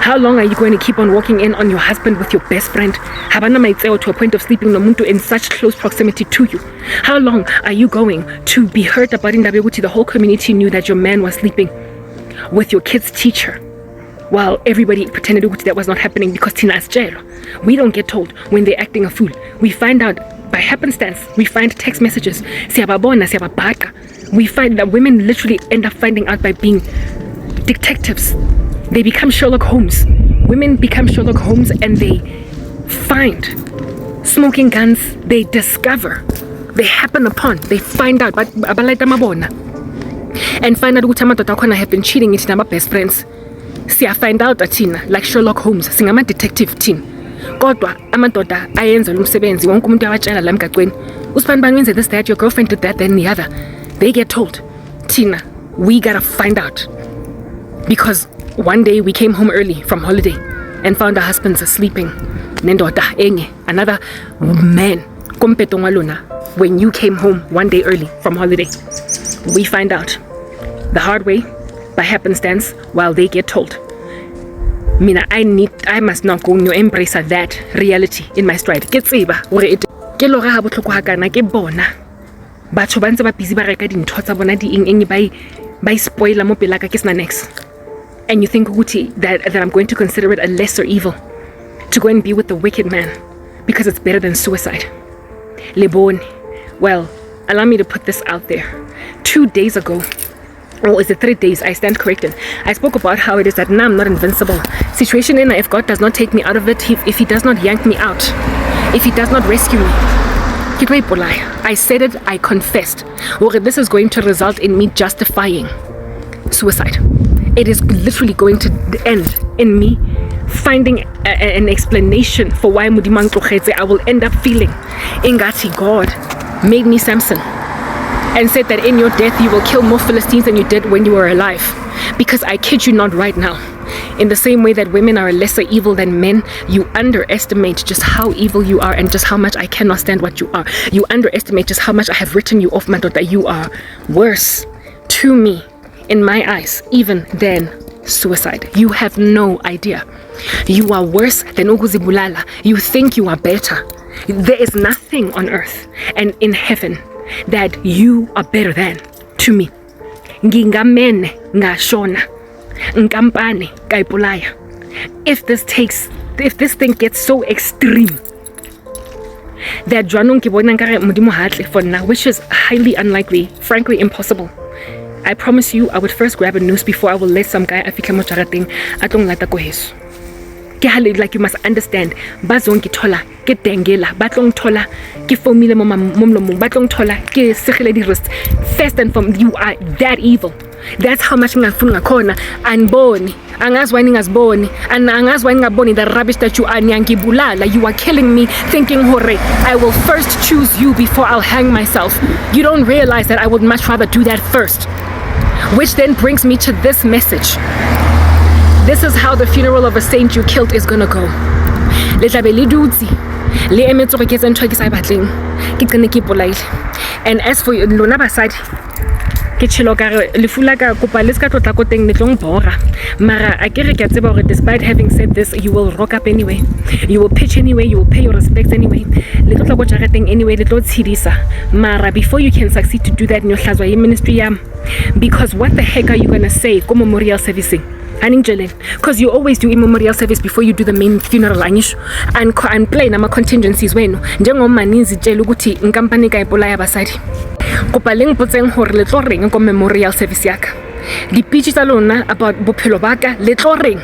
How long are you going to keep on walking in on your husband with your best friend? Habana maitseo to a point of sleeping nomuntu in such close proximity to you. How long are you going to be hurt about indaba yokuthi the whole community knew that your man was sleeping with your kid's teacher, while everybody pretended that was not happening because tina asitshelo? We don't get told when they're acting a fool. We find out by happenstance. We find text messages. Siyababona, siyababhaqa. We find that women literally end up finding out by being detectives. They become Sherlock Holmes. Women become Sherlock Holmes and they find smoking guns. They discover. They happen upon. They find out. But abalaita mabona. And find out ukuthi amadoda akhona have been cheating it nama best friends. Siya find out athina like Sherlock Holmes. Singama detective team. Kodwa amadoda ayenza lo msebenzi wonke umuntu uyawatshela la mgaqweni. Usibani wenze this, that, your girlfriend did that, then the other. They get told. Tina, we gotta find out. Because one day we came home early from holiday and found our husbands sleeping. Nendoda enye, another man. When you came home one day early from holiday, we find out the hard way by happenstance while they get told. Mina, I must not go no embrace that reality in my stride. Ke tseba hore it ke lora ha botlhoko ha kana ke bona. Batho ba ntse ba busy ba reka dintho tsa bona di eng ba spoiler mo pelaka ke sna next. And you think that I'm going to consider it a lesser evil to go and be with the wicked man because it's better than suicide. Lebone. Well, allow me to put this out there. 2 days ago, or is it 3 days? I stand corrected. I spoke about how it is that now I'm not invincible. Situation in if God does not take me out of it, if He does not yank me out, if He does not rescue me. I said it, I confessed. Or this is going to result in me justifying suicide. It is literally going to end in me finding an explanation for why I will end up feeling ingati God made me Samson and said that in your death you will kill more Philistines than you did when you were alive. Because I kid you not right now, in the same way that women are a lesser evil than men, you underestimate just how evil you are and just how much I cannot stand what you are. You underestimate just how much I have written you off, Mato, that you are worse to me in my eyes even than suicide. You have no idea. You are worse than ukuzibulala. You think you are better. There is nothing on earth and in heaven that you are better than to me. Ngingamene ngashona. Nkampane kaipulaya. If this thing gets so extreme that jwanong ke bona nkare modimo hatle for now, which is highly unlikely, frankly impossible. I promise you, I would first grab a noose before I will let some guy afika mo jarateng atong lata ko heso. Ke hale, like you must understand, bazong ke thola ke tengela, batlong thola ke fomile mo mlomong, batlong thola ke segele di wrist. First and foremost, you are that evil. That's how much ngafuna khona anboni angazwani ngaziboni angazwani ngaboni the rubbish that you are nyangibulala. You are killing me thinking hore I will first choose you before I'll hang myself. You don't realize that I would much rather do that first. Which then brings me to this message. This is how the funeral of a saint you killed is gonna go. Le tlabe le dutsi le emetse go ke tsentho ke sa batleng ke tsene ke bolaile. And as for lona basadi ke tshelo ka le fula ka kopa le ska tlotla ko teng ne tlong bora mara a ke re ke tseba gore despite having said this, you will rock up anyway, you will pitch anyway, you will pay your respects anyway, le tlotla go jarateng anyway, le tlo tshidisa mara before you can succeed to do that in your hlazwa ye ministry yam, because what the heck are you gonna say ko memorial servicing? Because you always do a memorial service before you do the main funeral and play nama contingencies wenu njengoma nizitshela ukuthi inkampani kaipolaya basadi kopa leng potseng hore le tlo reng ko memorial service yaka di pitch tsa lona about bophelo baka le tlo reng.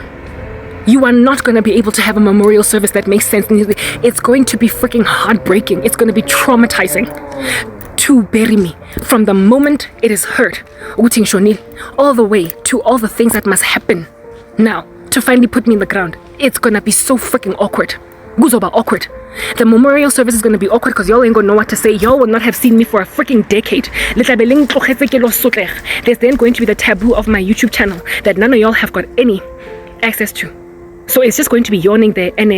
You are not going to be able to have a memorial service that makes sense. It's going to be freaking heartbreaking. It's going to be traumatizing to bury me from the moment it is heard all the way to all the things that must happen now to finally put me in the ground. It's gonna be so freaking awkward. Guzoba awkward. The memorial service is gonna be awkward because y'all ain't gonna know what to say. Y'all will not have seen me for a freaking decade. There's then going to be the taboo of my YouTube channel that none of y'all have got any access to. So it's just going to be yawning there. And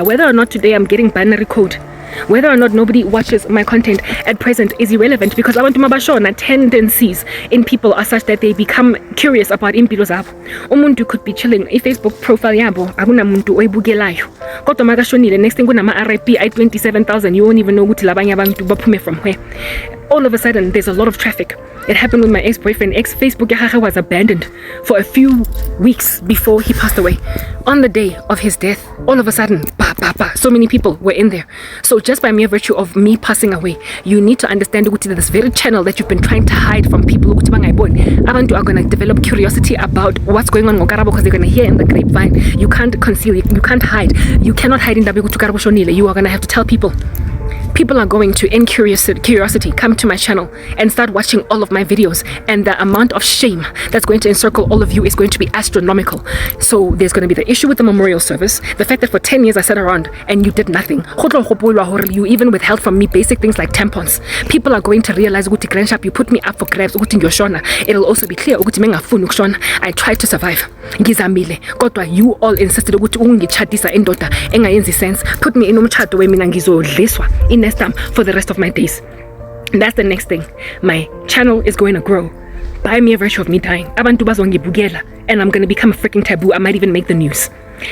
whether or not today I'm getting binary code Whether or not nobody watches my content at present is irrelevant, because abantu mabashona tendencies in people are such that they become curious about impilo zabo. Umuntu could be chilling Facebook profile yabo akunamuntu oyibukelayo, kodwa makashonile next thing kunama RIP ay 27,000, you won't even know ukuthi labanye abantu baphume from where. All of a sudden there's a lot of traffic. It happened with my ex-boyfriend. Facebook yakhe was abandoned for a few weeks before he passed away. On the day of his death, all of a sudden, so many people were in there. So just by mere virtue of me passing away, you need to understand that this very channel that you've been trying to hide from people, abantu are going to develop curiosity about what's going on in Karabo, because they're going to hear in the grapevine. You can't conceal, you can't hide. You cannot hide in Karabo Shonile. You are going to have to tell people. People are going to, in curiosity, come to my channel and start watching all of my videos, and the amount of shame that's going to encircle all of you is going to be astronomical. So there's going to be the issue with the memorial service, the fact that for 10 years I sat around and you did nothing. You even withheld from me basic things like tampons. People are going to realize, you put me up for grabs, it'll also be clear, I tried to survive. You all insisted, put me in for the rest of my days. That's the next thing. My channel is going to grow by mere virtue of me dying. Abantu bazongibukela, and I'm going to become a freaking taboo. I might even make the news.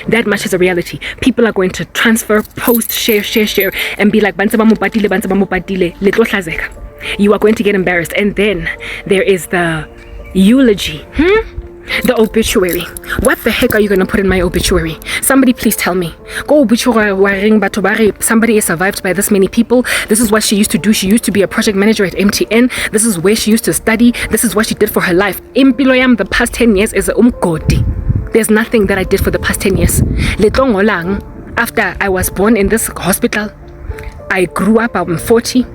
That much is a reality. People are going to transfer, post, share, and be like, you are going to get embarrassed. And then there is the eulogy. The obituary. What the heck are you gonna put in my obituary? Somebody please tell me. Go obituary, somebody is survived by this many people. This is what she used to do. She used to be a project manager at MTN. This is where she used to study. This is what she did for her life. Impiloyam the past 10 years is umgodi. There's nothing that I did for the past 10 years. After I was born in this hospital, I grew up, I'm 40.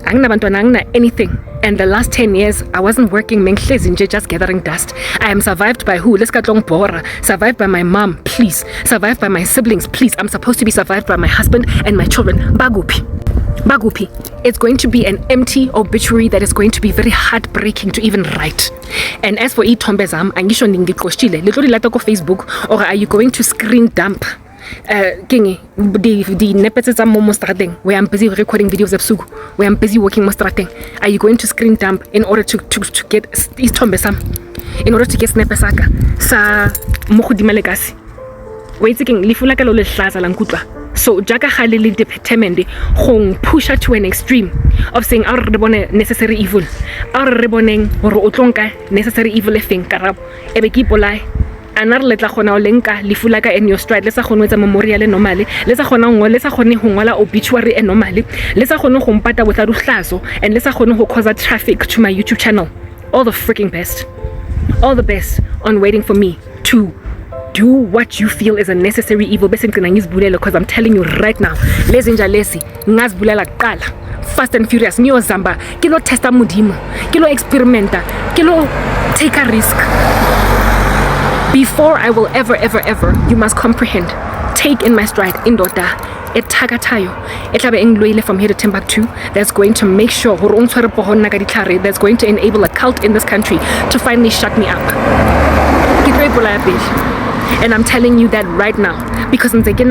Anything. And the last 10 years, I wasn't working, just gathering dust. I am survived by who? Survived by my mom, please. Survived by my siblings, please. I'm supposed to be survived by my husband and my children. Bagupi. It's going to be an empty obituary that is going to be very heartbreaking to even write. And as for Itombezam, Facebook, or are you going to screen dump the nepets where I'm busy recording videos of Sugu, where I'm busy working Mostrating? Are you going to screen dump in order to get Itombesam, in order to get Snepesaka sa Mokudima legacy? Wait again, Lifulaka lo lehlaza lankutla. So Jaka Halili determined hong push her to an extreme of saying our rebone necessary evil. Our reboneng or otlonka necessary evil thing Karabo. Ebeki polai. Anar letla khona o lenka lifulaka in your stride. Let's khona etsa memorial e normally. Let's khona ngo let's khone ho ngola obituary e normally. Let's khona go mpata without uhlazo, and let's khona go cause traffic to my YouTube channel. All the freaking best. All the best on waiting for me to do what you feel is a necessary evil. Because I'm telling you right now, Fast and Furious, Neo Zamba, kilo testa mudimo, kilo experimenta, kilo take a risk. Before I will ever, you must comprehend, take in my stride, indota, etagatayo, etlabe engloile from here to Timbuktu, that's going to make sure, that's going to enable a cult in this country to finally shut me up. And I'm telling you that right now, because situation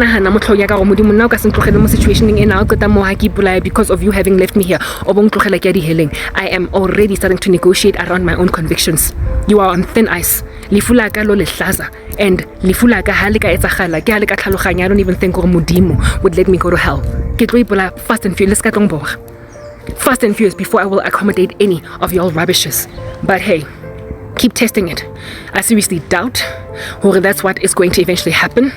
because of you having left me here. I am already starting to negotiate around my own convictions. You are on thin ice. And I don't even think Mudimu would let me go to hell. Fast and furious. Fast and furious before I will accommodate any of y'all rubbishes. But hey, keep testing it. I seriously doubt that's what is going to eventually happen.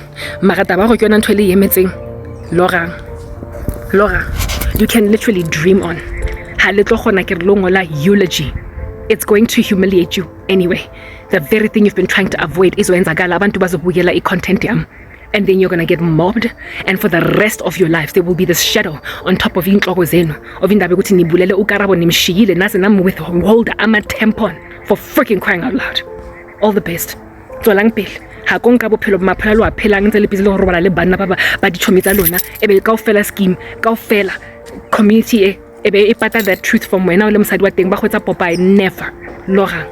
Laura, you can literally dream on. Eulogy. It's going to humiliate you anyway. The very thing you've been trying to avoid is content. And then you're gonna get mobbed, and for the rest of your lives there will be this shadow on top of inhloko zenu of indaba ukuthi nibulele uKarabo nimshiyile naze nam with hold ama tampon, for freaking crying out loud. All the best. Tswelang pele. Ha konka bophelo maphela lo aphela ntse le busy le go robala le banna ba ditšhomi tsa lona ebe kaofela scheme kaofela community ebe pata that truth from wena o le mosadi wa teng ba khwetsa Popeye. Never. Laura,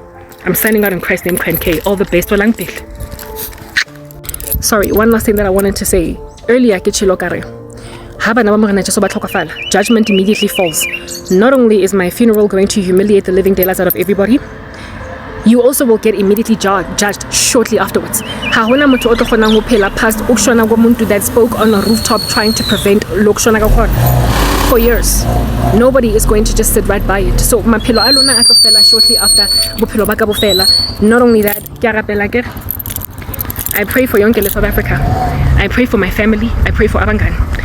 I'm signing out in Christ's name. K. All the best. Tswelang pele. Sorry, one last thing that I wanted to say. Earlier, judgment immediately falls. Not only is my funeral going to humiliate the living daylights out of everybody, you also will get immediately judged shortly afterwards. Past that spoke on a rooftop trying to prevent for years. Nobody is going to just sit right by it. So maphelo a lona a tlo fela shortly after bophelo ba ka bo fela. Not only that, I pray for Yonkele South Africa. I pray for my family. I pray for abangani.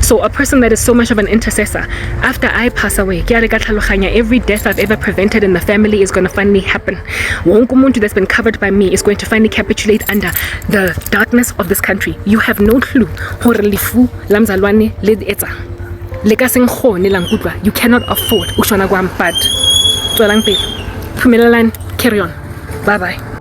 So a person that is so much of an intercessor, after I pass away, every death I've ever prevented in the family is going to finally happen. Wonke that's been covered by me is going to finally capitulate under the darkness of this country. You have no clue. You cannot afford. Carry on. Bye bye.